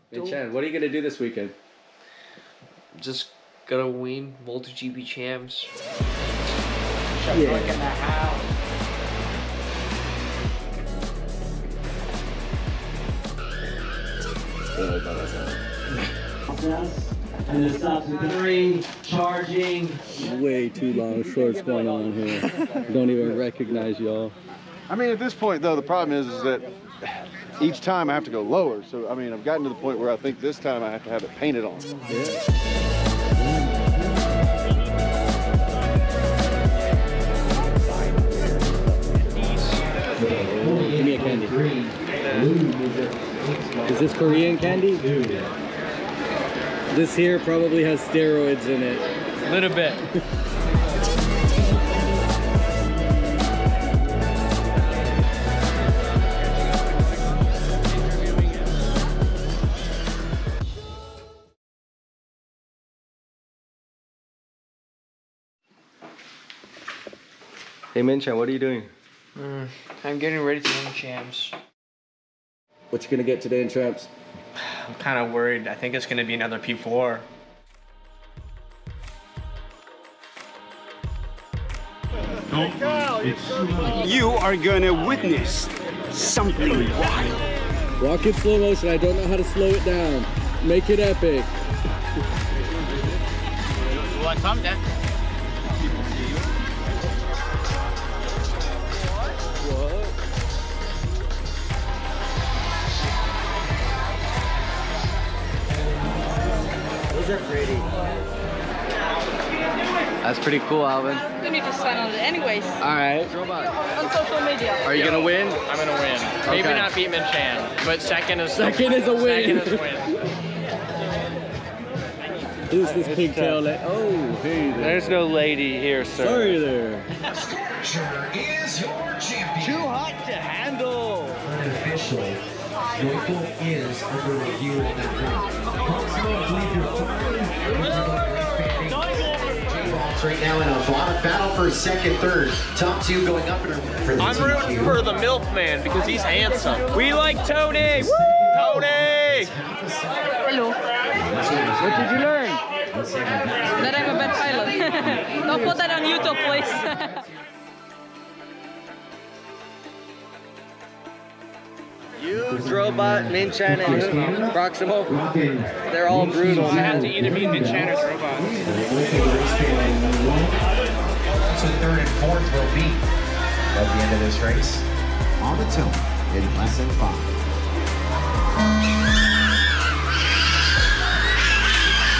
Hey Chan, what are you gonna do this weekend? Just gonna win MultiGP champs. Yeah. In the house. And it stops at 3, charging. Way too long shorts going on here. Don't even recognize y'all. I mean, at this point, though, the problem is that each time I have to go lower. So, I mean, I've gotten to the point where I think this time I have to have it painted on. Yeah. Give me a candy. Is this Korean candy? This here probably has steroids in it. A little bit. Hey Minchan, what are you doing? I'm getting ready to win champs. What you gonna get today in champs? I'm kind of worried. I think it's gonna be another P4. You are gonna witness something wild. Walk in slow motion. I don't know how to slow it down. Make it epic. You want something? Those are pretty. That's pretty cool, Alvin. You need to sign on it anyways. Alright. On social media. Are you gonna win? I'm gonna win. Maybe not beat Min Chan, but second is a win. Second is a win. Who's this pigtail? Oh, hey there. There's no lady here, sir. Sorry there. Is your champion. Too hot to handle. Officially, Joyful is under review in that J-Balls right now in a battle for second, third. Top 2 going up for the I'm rooting for the milkman because he's handsome. We like Tony! Woo! Tony! Hello. What did you learn? That I'm a bad pilot. Don't put that on YouTube, please. You, Drobot, Minchan, and Proximo, they're all brutal. I have to either beat Min Chan or Drobot. So third and fourth will be at the end of this race on the tone in less than 5.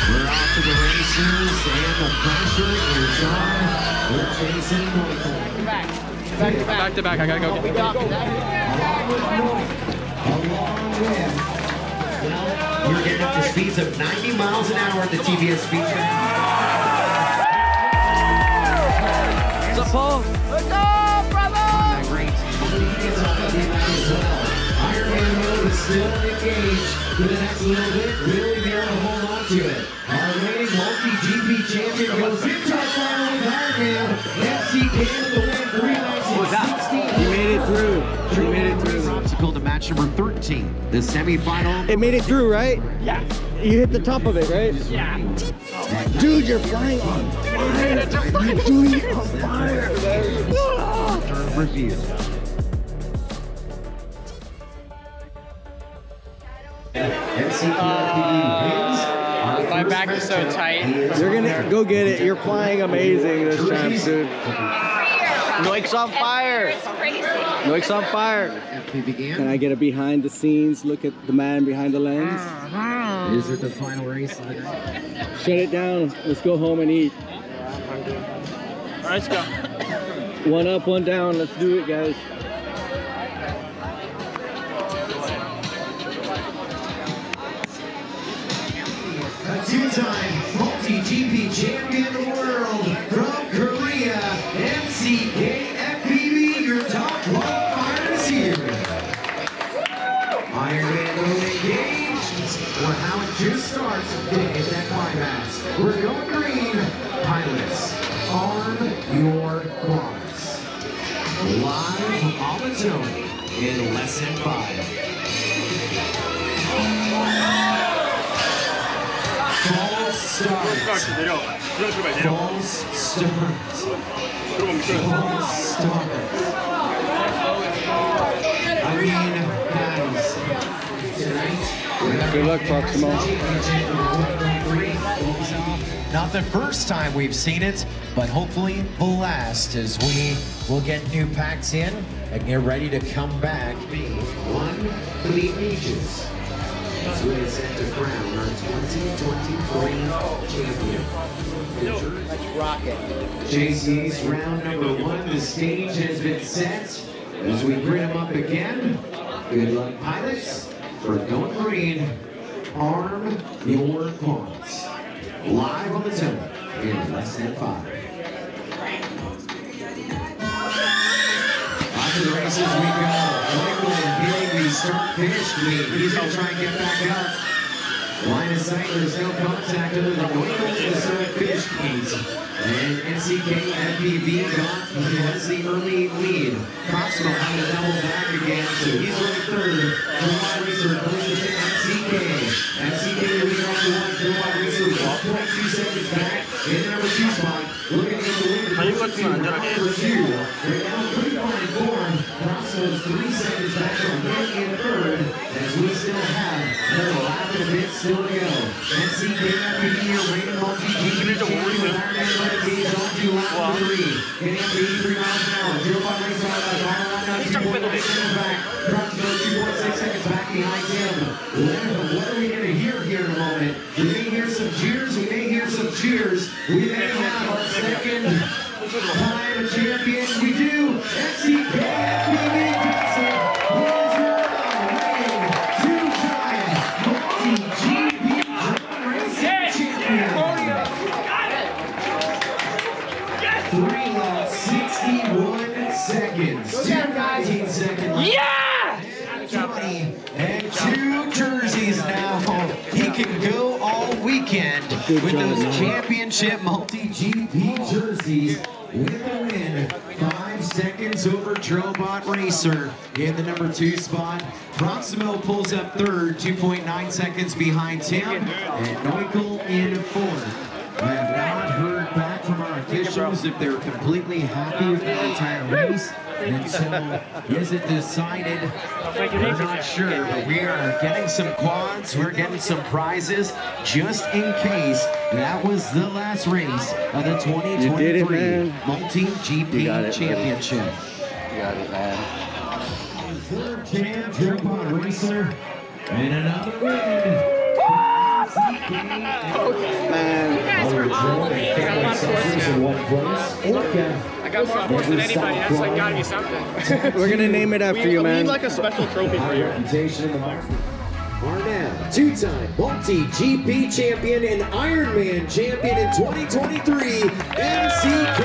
We're off to the races and the pressure is on. We're chasing Joyful. Back to back. I gotta go get You're getting up to speeds of 90 miles an hour at the TBS speed track. What's up, Paul? Let's go, brother! Great. He gets on the back as well. Ironman mode is still engaged for the next little bit. Will he be able to hold on to it? Our reigning MultiGP champion goes into our final with Ironman. MCK with the win, 3 laps in 16. He made it through. He made it through. Obstacle to match number 13, the semifinal. It made it through, right? Yeah. You hit the top of it, right? Yeah. Dude, you're flying on fire. You're doing it on fire, man. Review. MCK wins. My back is so tight. You're gonna go get it. You're flying amazing this champs, dude. Noik's on fire. It's crazy. Noik's on fire. Can I get a behind the scenes look at the man behind the lens? Is it the final race? Shut it down. Let's go home and eat. All right, let's go. One up, one down. Let's do it, guys. A two-time MultiGP champion of the world from Korea, MCK FPV, your top qualifiers here. Ironman mode engaged. Or how it just starts in that climax. We're going green. Pilots, arm your quads. Live on the Tony in less than 5. start. False start. False start. I mean, guys, tonight, Good luck, Proximo. not the first time we've seen it, but hopefully the last, as we will get new packs in and get ready to come back. One for the ages. As we is set to crown our 2023 champion. Let's rock it. JC's round number 1, the stage has been set. As we bring them up again, good luck pilots. For going green, arm your quads. Live on the zone in less than 5. Onto the races we go. Michael hitting the start-finish lead. He's going to try and get back up. Line of sight, there's no contact other than Michael to the start-finish keys. And MCK FPV has the early lead. Proximal having to double back again, so he's running third. Robot Racer goes to MCK. MCK leading off the one. Robot Racer 1.2 seconds back in the number 2 spot. Looking at the win. Number 2. Right now, pretty fine form. Proximal's 3 seconds back from him in third. As we still have another lap and a bit still to go. MCK FPV rated MultiGP Championship. He's on to lap number 3. Getting up to 83 miles an hour. 0.5 race on the final lap now. 2.6 seconds back. Proximo 2.6 seconds back behind him. What are we going to hear here in a moment? We may hear some cheers. We may hear some cheers. We may have our second time champion. We do. MCK FPV does it. He is your reigning 2-time MultiGP Racing Champion. 3 laps, 61 seconds. 19 seconds. Yeah! 20 and 2 jerseys now. He can go all weekend with those championship MultiGP jerseys with the win. 5 seconds over Trobot Racer in the number 2 spot. Proximo pulls up third, 2.9 seconds behind him, and Neuchel in fourth. I have not heard back from our officials if they're completely happy with the entire race. And so, is it decided? We're not sure, but we are getting some quads, we're getting some prizes, just in case that was the last race of the 2023 MultiGP Championship. You got it, man. Third champ, Trobot Racer, and another win. Man. I got more points than anybody. That's like gotta be something. We're gonna name it after you, man. We need like a special trophy for you. Reputation in the market. Are now 2-time MultiGP champion and Ironman champion in 2023, MCK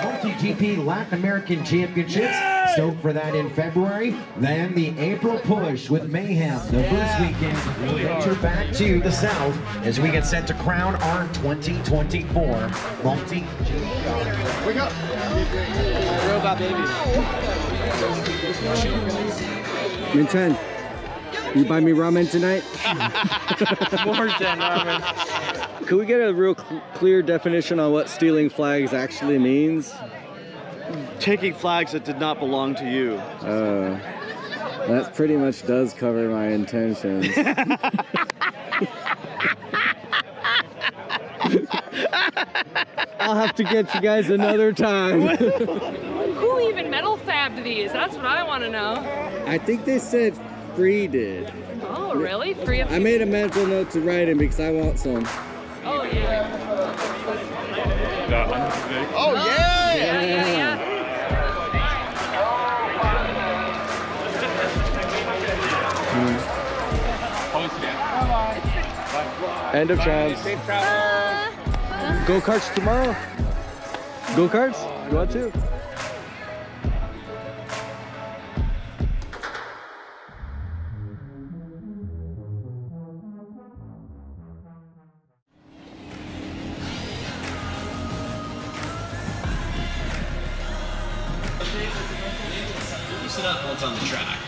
MultiGP Latin American Championships. Stoked for that in February. Then the April push with Mayhem. The first weekend will venture back to the south as we get set to crown our 2024 MultiGP. Wake up. Robot baby. Min 10. You buy me ramen tonight? More than ramen. Could we get a real clear definition on what stealing flags actually means? Taking flags that did not belong to you. That pretty much does cover my intentions. I'll have to get you guys another time. Who even metal fabbed these? That's what I want to know. I think they said Free did. Oh, really? Free of I made a mental note to write in because I want some. Oh, yeah. Oh, yeah! Yeah. End of chance. Go-karts tomorrow? Go-karts? You want to? Loosen up once on the track.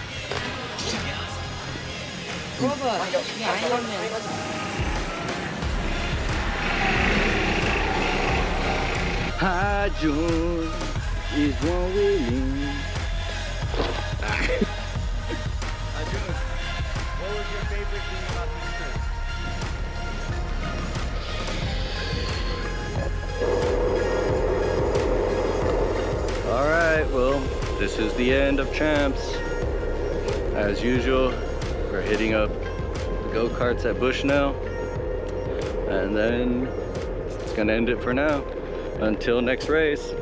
Robert, yeah, I love him. High joy is what we need. What was your favorite thing about this trip? All right, well, this is the end of Champs. As usual, we're hitting up the go-karts at Bushnell, and then it's gonna end it for now. Until next race.